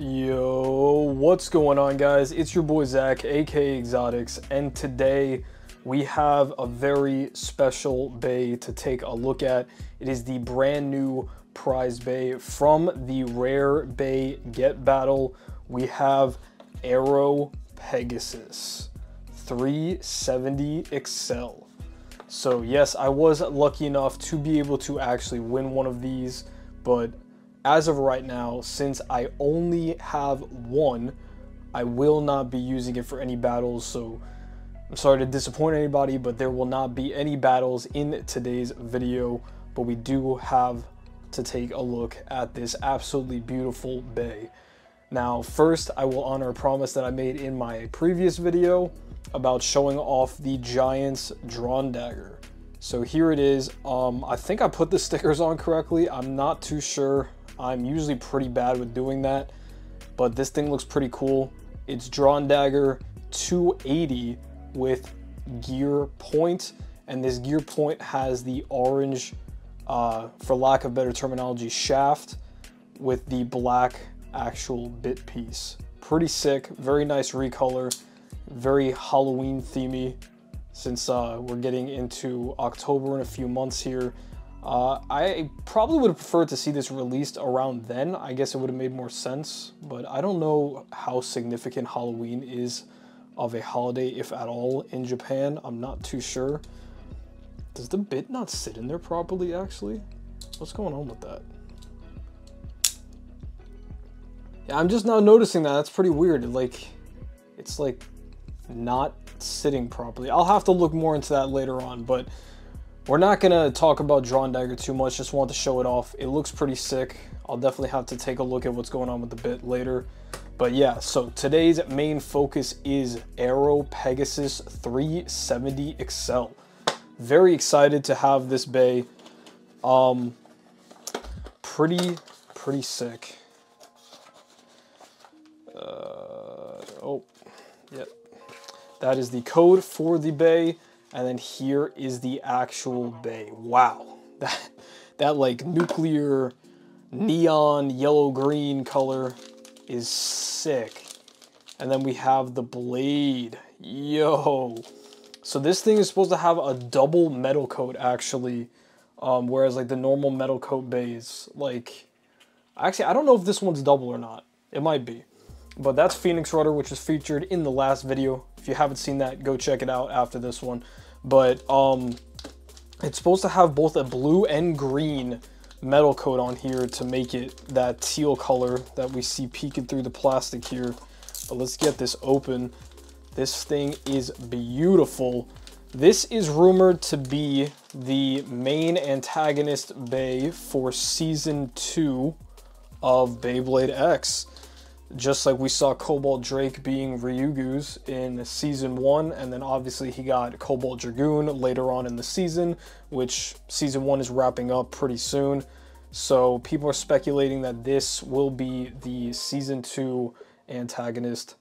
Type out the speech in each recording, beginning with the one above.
Yo, what's going on, guys? It's your boy Zach, aka Exotics, and today we have a very special bay to take a look at. It is the brand new prize bay from the Rare Bay Get Battle. We have Aero Pegasus 370 Excel. So yes, I was lucky enough to be able to actually win one of these, but as of right now, since I only have one, I will not be using it for any battles, so I'm sorry to disappoint anybody, but there will not be any battles in today's video, but we do have to take a look at this absolutely beautiful bay. Now, first, I will honor a promise that I made in my previous video about showing off the Giant's Drawn Dagger. So here it is. I think I put the stickers on correctly. I'm not too sure. I'm usually pretty bad with doing that, but this thing looks pretty cool. It's Drawn Dagger 280 with gear point, and this gear point has the orange, for lack of better terminology, shaft with the black actual bit piece. Pretty sick, very nice recolor, very Halloween themey since we're getting into October in a few months here. I probably would have preferred to see this released around then. I guess it would have made more sense, but I don't know how significant Halloween is of a holiday, if at all, in Japan. I'm not too sure. Does the bit not sit in there properly, actually? What's going on with that? Yeah, I'm just now noticing that. That's pretty weird. It's like not sitting properly. I'll have to look more into that later on, but we're not gonna talk about Drawn Dagger too much, just want to show it off. It looks pretty sick. I'll definitely have to take a look at what's going on with the bit later. But yeah, so today's main focus is Aero Pegasus 370 Excel. Very excited to have this bay. Pretty sick. Oh, yep. That is the code for the bay. And then here is the actual bay. Wow, that like nuclear neon yellow-green color is sick. And then we have the blade. Yo. So this thing is supposed to have a double metal coat, actually. Whereas like the normal metal coat bays, like, actually, I don't know if this one's double or not. It might be. But that's Phoenix Rudder, which was featured in the last video. If you haven't seen that, go check it out after this one. But it's supposed to have both a blue and green metal coat on here to make it that teal color that we see peeking through the plastic here. But let's get this open. This thing is beautiful. This is rumored to be the main antagonist bay for Season 2 of Beyblade X. Just like we saw Cobalt Drake being Ryugu's in Season 1, and then obviously he got Cobalt Dragoon later on in the season, which Season 1 is wrapping up pretty soon. So people are speculating that this will be the Season 2 antagonist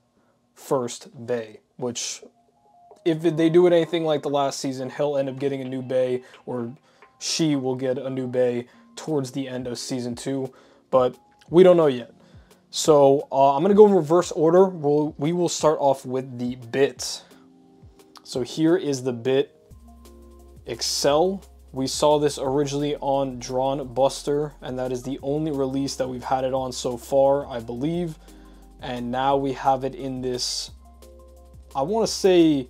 first bay, which if they do it anything like the last season, he'll end up getting a new bay, or she will get a new bay towards the end of Season 2, but we don't know yet. So I'm going to go in reverse order. We will start off with the bit. So here is the bit Excel. We saw this originally on Drawn Buster, and that is the only release that we've had it on so far, I believe. And now we have it in this, I want to say,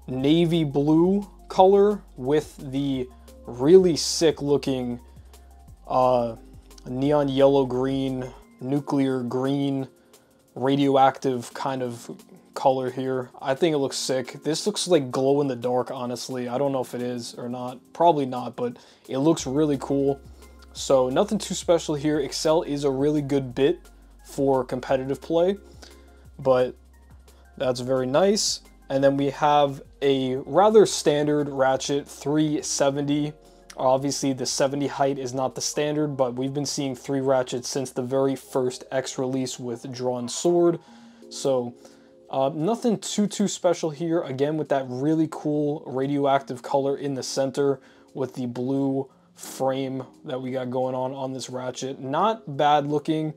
navy blue color with the really sick looking neon yellow green, nuclear green, radioactive kind of color here. I think it looks sick. This looks like glow in the dark, honestly. I don't know if it is or not. Probably not, but it looks really cool. So nothing too special here. Excel is a really good bit for competitive play, but that's very nice. And then we have a rather standard ratchet 370. Obviously, the 70 height is not the standard, but we've been seeing 3 ratchets since the very first X release with Drawn Sword. So nothing too special here. Again, with that really cool radioactive color in the center with the blue frame that we got going on this ratchet. Not bad looking.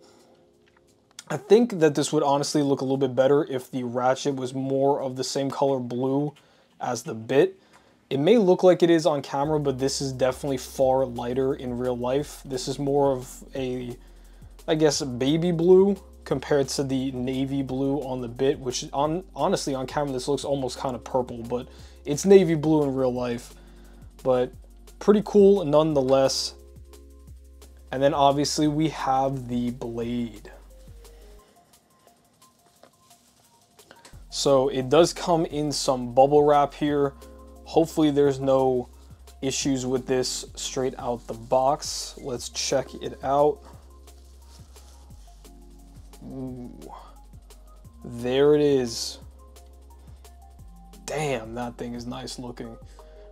I think that this would honestly look a little bit better if the ratchet was more of the same color blue as the bit. It may look like it is on camera, but this is definitely far lighter in real life. This is more of a, I guess, baby blue compared to the navy blue on the bit, which honestly on camera this looks almost kind of purple, but it's navy blue in real life. But pretty cool nonetheless. And then obviously we have the blade. So it does come in some bubble wrap here. Hopefully there's no issues with this straight out the box. Let's check it out. Ooh, there it is. Damn, that thing is nice looking.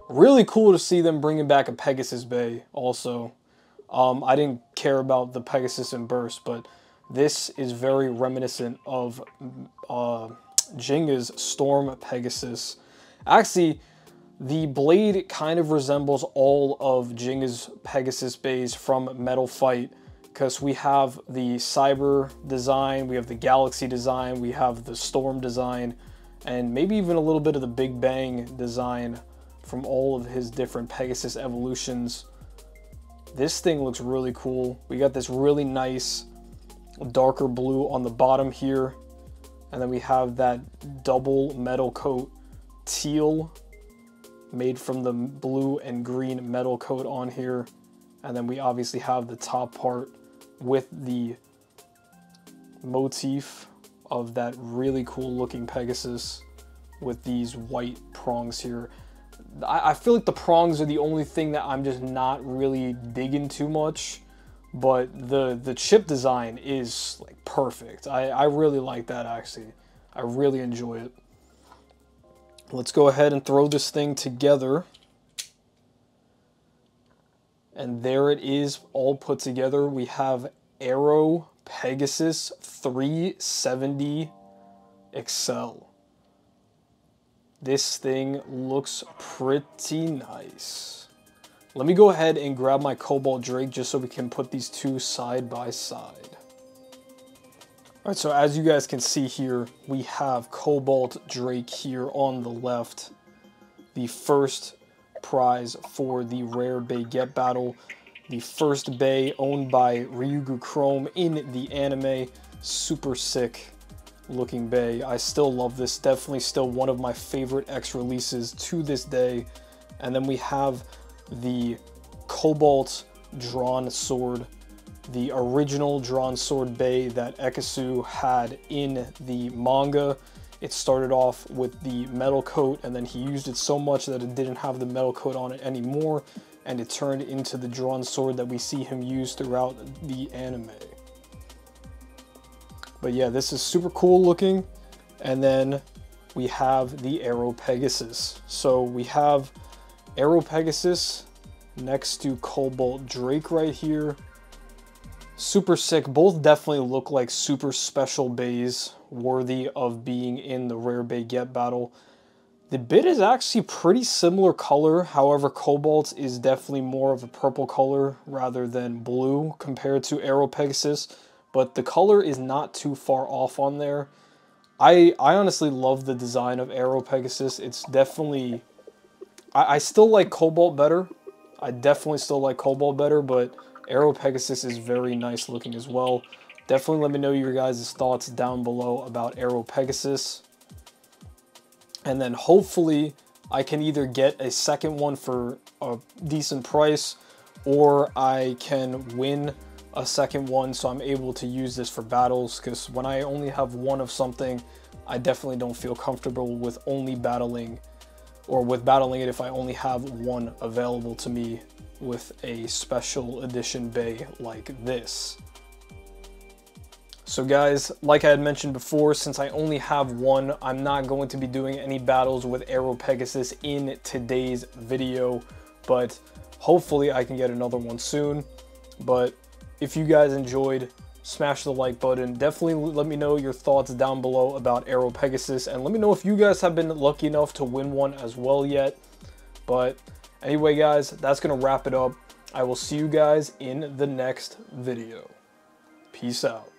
Really cool to see them bringing back a Pegasus Bay also. I didn't care about the Pegasus and Burst, but this is very reminiscent of Jenga's Storm Pegasus. Actually, the blade kind of resembles all of Jenga's Pegasus bays from Metal Fight, because we have the Cyber design, we have the Galaxy design, we have the Storm design, and maybe even a little bit of the Big Bang design from all of his different Pegasus evolutions. This thing looks really cool. We got this really nice darker blue on the bottom here, and then we have that double metal coat teal made from the blue and green metal coat on here. And then we obviously have the top part with the motif of that really cool looking Pegasus with these white prongs here. I feel like the prongs are the only thing that I'm just not really digging too much, but the chip design is like perfect. I really like that actually. I really enjoy it. Let's go ahead and throw this thing together. And there it is, all put together. We have Aero Pegasus 370 XL. This thing looks pretty nice. Let me go ahead and grab my Cobalt Drake just so we can put these two side by side. Alright, so as you guys can see here, we have Cobalt Drake here on the left. The first prize for the Rare Bay Get Battle. The first Bay owned by Ryugu Chrome in the anime. Super sick looking Bay. I still love this. Definitely still one of my favorite X releases to this day. And then we have the Cobalt Drawn Sword. The original Drawn Sword Bay that Ekisu had in the manga. It started off with the metal coat, and then he used it so much that it didn't have the metal coat on it anymore, and it turned into the drawn sword that we see him use throughout the anime. But yeah, this is super cool looking. And then we have the Aero Pegasus. So we have Aero Pegasus next to Cobalt Drake right here. Super sick. Both definitely look like super special bays worthy of being in the Rare Bay Get Battle. The bit is actually pretty similar color. However, Cobalt is definitely more of a purple color rather than blue compared to Aero Pegasus. But the color is not too far off on there. I honestly love the design of Aero Pegasus. It's definitely... I still like Cobalt better. I definitely still like Cobalt better, but Aero Pegasus is very nice looking as well. Definitely let me know your guys' thoughts down below about Aero Pegasus. And then hopefully I can either get a second one for a decent price, or I can win a second one so I'm able to use this for battles, because when I only have one of something, I definitely don't feel comfortable with only battling, or with battling it if I only have one available to me with a special edition bay like this. So guys, like I had mentioned before, since I only have one, I'm not going to be doing any battles with Aero Pegasus in today's video, but hopefully I can get another one soon. But if you guys enjoyed, smash the like button. Definitely let me know your thoughts down below about Aero Pegasus, and let me know if you guys have been lucky enough to win one as well yet. But anyway guys, that's gonna wrap it up. I will see you guys in the next video. Peace out.